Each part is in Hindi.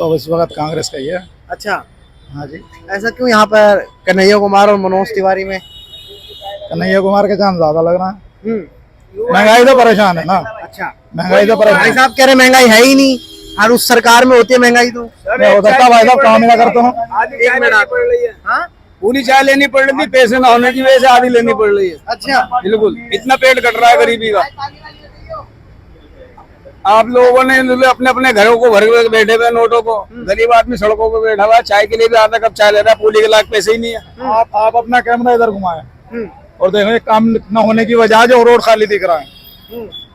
तो इस वक्त कांग्रेस का ही है। अच्छा, हाँ जी। ऐसा क्यों यहाँ पर कन्हैया कुमार और मनोज तिवारी में? कन्हैया कुमार के चांस ज्यादा लग रहा है। हम्म। महंगाई तो परेशान है ना। अच्छा, महंगाई तो भाई परेशान साहब कह रहे महंगाई है ही नहीं, और उस सरकार में होती है महंगाई तो। मैं हो सकता भाई साहब काम ही ना करता हूँ। एक मिनट पड़ रही है। हाँ? पूरी चाय लेनी पड़ रही थी, पैसे ना होने की वजह से आधी लेनी पड़ रही है। अच्छा, बिल्कुल, इतना पेट कट रहा है गरीबी का। आप लोगों ने अपने अपने घरों को भर के बैठे हुए नोटों को, गरीब आदमी सड़कों पे बैठा हुआ है, चाय के लिए भी आधा कप चाय ले रहा है, पूरी के लाख पैसे ही नहीं है। आप अपना कैमरा इधर घुमाए और देखो ये काम न होने की वजह जो रोड खाली दिख रहा है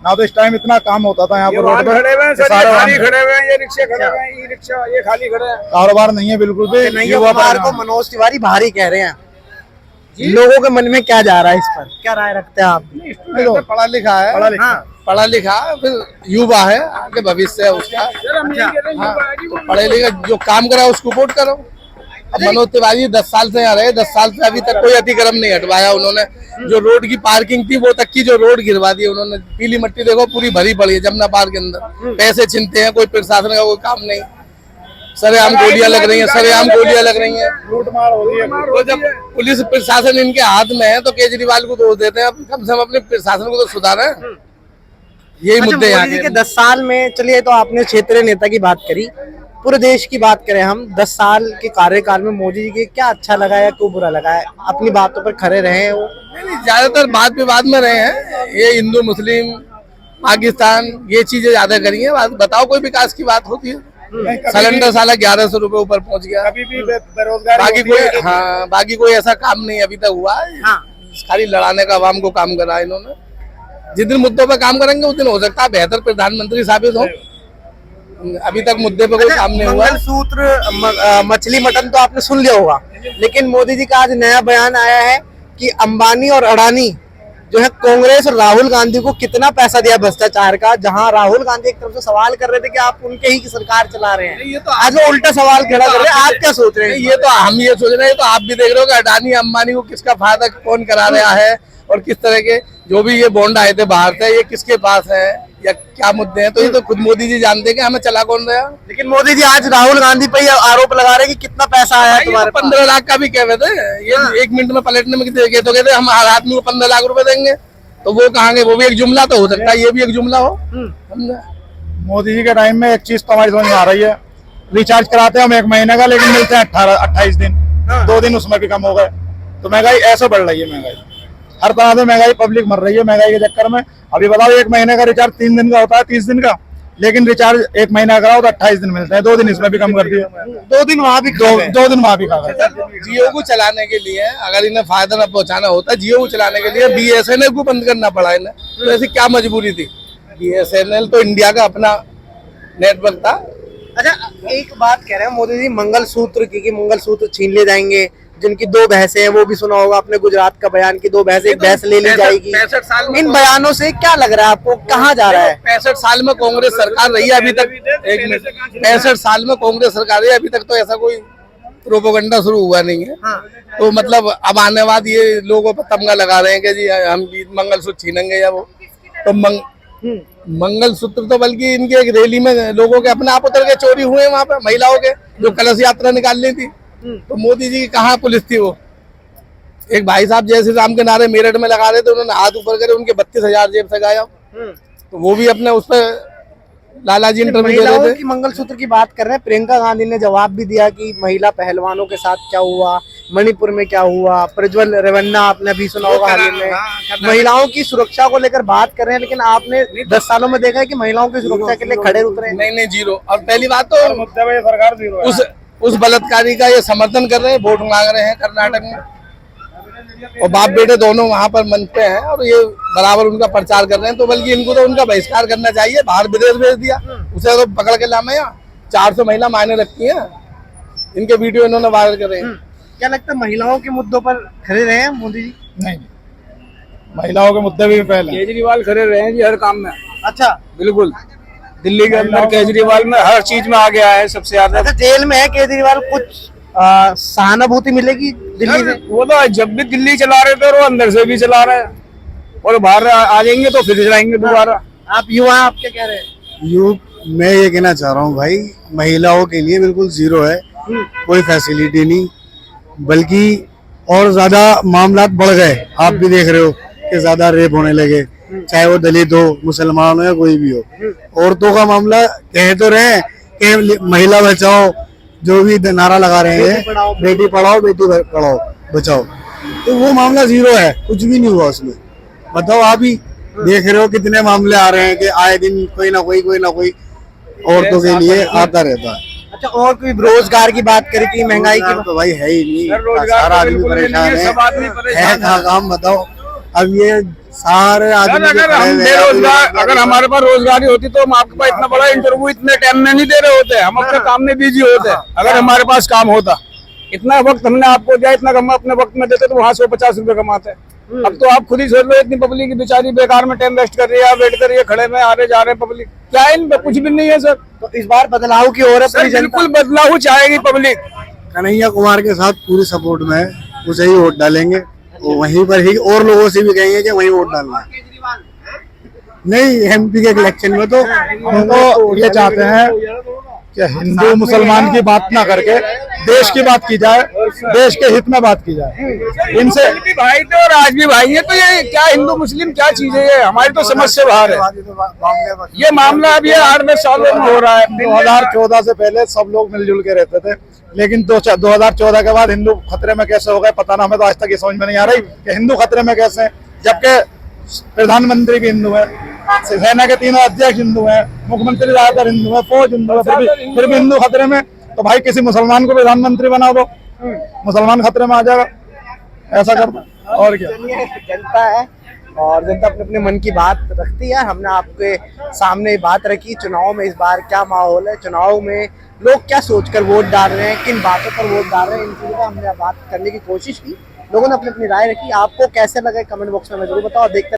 ना। तो इस टाइम इतना काम होता था यहाँ पर रोड खड़े हुए हैं, पे। सर, ये खाली खड़े हुए हैं, ये रिक्शे खड़े हुए हैं, ई रिक्शा ये खाली खड़े हैं। कारोबार नहीं है बिल्कुल भी। कन्हैया युवा कुमार को पर मनोज तिवारी भारी कह रहे हैं। लोगों के मन में क्या जा रहा है इस पर, क्या राय रखते हैं आप? पढ़ा लिखा है, पढ़ा लिखा फिर युवा है, आगे भविष्य है उसका। पढ़े लिखे जो काम करा उसको वोट करो। अब मनोज तिवारी 10 साल से यहाँ रहे, 10 साल से अभी तक कोई अतिक्रम नहीं हटवाया उन्होंने। जो रोड की पार्किंग थी वो तक की जो रोड गिरवा दी उन्होंने। पीली मट्टी देखो पूरी भरी पड़ी है जमुना पार के अंदर। पैसे छीनते हैं, कोई प्रशासन का कोई काम नहीं। सरेआम गोलियां लग रही हैं, सरेआम गोलियां लग रही हैं, लूटमार हो रही है। तो जब पुलिस प्रशासन इनके हाथ में है तो केजरीवाल को दोष देते हैं। अब कम से कम अपने प्रशासन को तो सुधारें। यही मुद्दे यहाँ मोदी जी के 10 साल में, चलिए तो आपने क्षेत्रीय नेता की बात करी, पूरे देश की बात करें हम, 10 साल के कार्यकाल में मोदी जी के क्या अच्छा लगा या क्यों बुरा लगा है? अपनी बातों पर खड़े रहे हैं वो? ज्यादातर बात विवाद में रहे हैं। ये हिंदू मुस्लिम पाकिस्तान ये चीजें ज्यादा करी है। बताओ कोई विकास की बात होती है? सिलेंडर साला 1100 रुपए ऊपर पहुंच गया। अभी भी बेरोजगारी बाकी कोई ऐसा काम नहीं अभी तक हुआ है। खाली लड़ाने का आवाम को काम करा इन्होंने। जिस दिन मुद्दों पे काम करेंगे उस दिन हो सकता है बेहतर प्रधानमंत्री साबित हो। अभी तक मुद्दे पे कोई काम नहीं हुआ। मंगलसूत्र मछली मटन तो आपने सुन लिया होगा, लेकिन मोदी जी का आज नया बयान आया है कि अंबानी और अडानी जो है कांग्रेस और राहुल गांधी को कितना पैसा दिया भ्रष्टाचार का। जहां राहुल गांधी एक तरफ से सवाल कर रहे थे कि आप उनके ही की सरकार चला रहे हैं, ये तो आज वो उल्टा सवाल खड़ा कर रहे हैं। आप क्या सोच रहे हैं? ये तो हम ये सोच रहे हैं, तो आप भी देख रहे हो कि अडानी अंबानी को किसका फायदा कौन करा रहा है और किस तरह के जो भी ये बॉन्ड आए थे बाहर से ये किसके पास है या क्या मुद्दे हैं। तो ये तो खुद मोदी जी जानते हैं कि हमें चला कौन रहा। लेकिन मोदी जी आज राहुल गांधी पे आरोप लगा रहे हैं कि कितना पैसा आया तुम्हारे पास। 15 लाख का भी कह रहे थे। ये 1 मिनट में पलटने में कितने तो कहते हम हर आदमी को 15 लाख रुपए देंगे। तो वो कहांगे? वो भी एक जुमला तो हो सकता है, ये भी एक जुमला हो। मोदी जी के टाइम में एक चीज तो हमारी समझ में आ रही है, रिचार्ज कराते हैं हम 1 महीने का, लेकिन मिलते हैं 28 दिन। 2 दिन उसमें भी कम हो गए। तो महंगाई ऐसे बढ़ रही है। महंगाई हर तरह से महंगाई, पब्लिक मर रही है महंगाई के चक्कर में। अभी बताओ 1 महीने का रिचार्ज 3 दिन का होता है, 30 दिन का, लेकिन रिचार्ज 1 महीना कराओ तो 28 दिन मिलते हैं। 2 दिन इसमें भी कम कर दिए। 2 दिन वहां भी 2 दिन वहां भी खा गए। जियो को चलाने के लिए अगर इन्हें फायदा न पहुंचाना होता, जियो को चलाने के लिए BSNL को बंद करना पड़ा इन्हें। तो ऐसी क्या मजबूरी थी? BSNL तो इंडिया का अपना नेटवर्क था। अच्छा, एक बात कह रहे हैं मोदी जी मंगलसूत्र की, कि मंगलसूत्र छीन ले जाएंगे। जिनकी 2 भैंसें हैं, वो भी सुना होगा आपने गुजरात का बयान की 2 भैंसें, एक भैंस ले ली जाएगी। 65 साल में इन बयानों से क्या लग रहा है आपको, कहाँ जा रहा है? 65 साल में कांग्रेस सरकार रही है अभी तक। 65 साल में कांग्रेस सरकार रही है अभी तक, तो ऐसा कोई प्रोपोगंडा शुरू हुआ नहीं है। तो मतलब अब आने बाद ये लोगों पर तमगा लगा रहे हैं कि जी हम मंगलसूत्र छीनेंगे या वो। तो मंगलसूत्र तो बल्कि इनके एक रैली में लोगों के अपने आप उतर के चोरी हुए वहां पे, महिलाओं के जो कलश यात्रा निकालनी थी। तो मोदी जी की कहाँ पुलिस थी? वो एक भाई साहब जय श्री राम के नारे मेरठ में लगा रहे थे, उन्होंने हाथ ऊपर करे, उनके 32,000 जेब से गायब। तो वो भी अपने उस पर लालाजी इंटरव्यू दे रहे थे। की मंगलसूत्र की बात कर रहे हैं। प्रियंका गांधी ने जवाब भी दिया कि महिला पहलवानों के साथ क्या हुआ, मणिपुर में क्या हुआ, प्रज्वल रेवन्ना आपने अभी सुना होगा हाल ही में। महिलाओं की सुरक्षा को लेकर बात कर रहे हैं, लेकिन आपने 10 सालों में देखा है कि महिलाओं की सुरक्षा के लिए खड़े उतरे? नहीं, जीरो। और पहली बात तो सरकार जीरो उस बलात्कारी का ये समर्थन कर रहे हैं, वोट मांग रहे हैं कर्नाटक में, और बाप बेटे दोनों वहां पर मंच पे हैं और ये बराबर उनका प्रचार कर रहे हैं। तो बल्कि इनको तो उनका बहिष्कार करना चाहिए, बाहर विदेश भेज दिया। उसे तो पकड़ के लाना। 400 महिला मायने रखती हैं, इनके वीडियो इन्होंने वायरल करे। क्या लगता है महिलाओं के मुद्दों पर खड़े रहे हैं मोदी जी? नहीं, महिलाओं के मुद्दे भी पहले केजरीवाल खड़े रहे हैं जी हर काम में। अच्छा, बिल्कुल। दिल्ली के अंदर केजरीवाल में हर चीज में आ गया है सबसे ज्यादा। अच्छा, जेल में है केजरीवाल, कुछ सहानुभूति मिलेगी दिल्ली से? वो तो जब भी दिल्ली चला रहे थे और वो अंदर से भी चला रहे हैं, और बाहर आ जाएंगे तो फिर चलाएंगे दोबारा। आप युवा, आप क्या कह रहे हैं? मैं ये कहना चाह रहा हूँ भाई, महिलाओं के लिए बिल्कुल जीरो है, कोई फैसिलिटी नहीं, बल्कि और ज्यादा मामला बढ़ गए। आप भी देख रहे हो कि ज्यादा रेप होने लगे, चाहे वो दलित हो, मुसलमान हो या कोई भी हो। औरतों का मामला कह तो रहे हैं कि महिला बचाओ, जो भी नारा लगा रहे हैं, बेटी पढ़ाओ बेटी पढ़ाओ बचाओ, तो वो मामला जीरो है, कुछ भी नहीं हुआ उसमें। बताओ, आप ही देख रहे हो कितने मामले आ रहे हैं कि आए दिन कोई ना कोई औरतों के लिए आता रहता है। अच्छा, और कोई रोजगार की बात करें कि महंगाई की तो भाई है ही नहीं, रोजगार सारा तो आदमी बिल्कुल परेशान नहीं है, सब आदमी है परेशान कहाँ काम बताओ। अब ये सारे आदमी अगर हम बेरोजगार, अगर हमारे पास रोजगारी होती तो हम आपके पास इतना बड़ा इंटरव्यू इतने टाइम में नहीं दे रहे होते, हम अपने काम में बिजी होते। अगर हमारे पास काम होता, इतना वक्त हमने आपको दिया, इतना हम अपने वक्त में देते तो वहाँ 150 रुपए कमाते। अब तो आप खुद ही सोच लो, इतनी पब्लिक बेचारी बेकार में टाइम वेस्ट कर रही है, वेट कर रही है, खड़े में आ रहे जा रहे हैं पब्लिक, क्या इनमें कुछ भी नहीं है सर। तो इस बार बदलाव की ओर है सर पूरी जनता। बिल्कुल बदलाव चाहेगी पब्लिक। कन्हैया कुमार के साथ पूरी सपोर्ट में है, उसे ही वोट डालेंगे, वहीं पर ही और लोगों से भी कहेंगे कि वहीं वोट डालना है। नहीं, एमपी के इलेक्शन में तो हम तो ये चाहते हैं कि हिंदू मुसलमान की बात ना करके देश की बात की जाए, देश के हित में बात की जाए। इनसे भी भाई थे और आज भी भाई है, तो ये क्या हिंदू मुस्लिम क्या चीज है, ये हमारी तो समझ से बाहर है। ये मामला अभी 8-10 सालों में हो रहा है। 2014 से पहले सब लोग मिलजुल के रहते थे, लेकिन 2014 के बाद हिंदू खतरे में कैसे हो गए पता ना, हमें तो आज तक ये समझ में नहीं आ रही कि हिंदू खतरे में कैसे हैं, जबकि प्रधानमंत्री भी हिंदू है, सेना के तीनों अध्यक्ष हिंदू हैं, मुख्यमंत्री ज्यादातर हिंदू है, फौज हिंदू है, फिर भी हिंदू खतरे में। तो भाई किसी मुसलमान को प्रधानमंत्री बना दो, मुसलमान खतरे में आ जाएगा, ऐसा करना और क्या। जनता है और जनता अपने अपने मन की बात रखती है। हमने आपके सामने बात रखी, चुनाव में इस बार क्या माहौल है, चुनाव में लोग क्या सोचकर वोट डाल रहे हैं, किन बातों पर वोट डाल रहे हैं, इन चीजों का हमने बात करने की कोशिश की। लोगों ने अपनी अपनी राय रखी। आपको कैसे लगे कमेंट बॉक्स में जरूर बताओ। देखते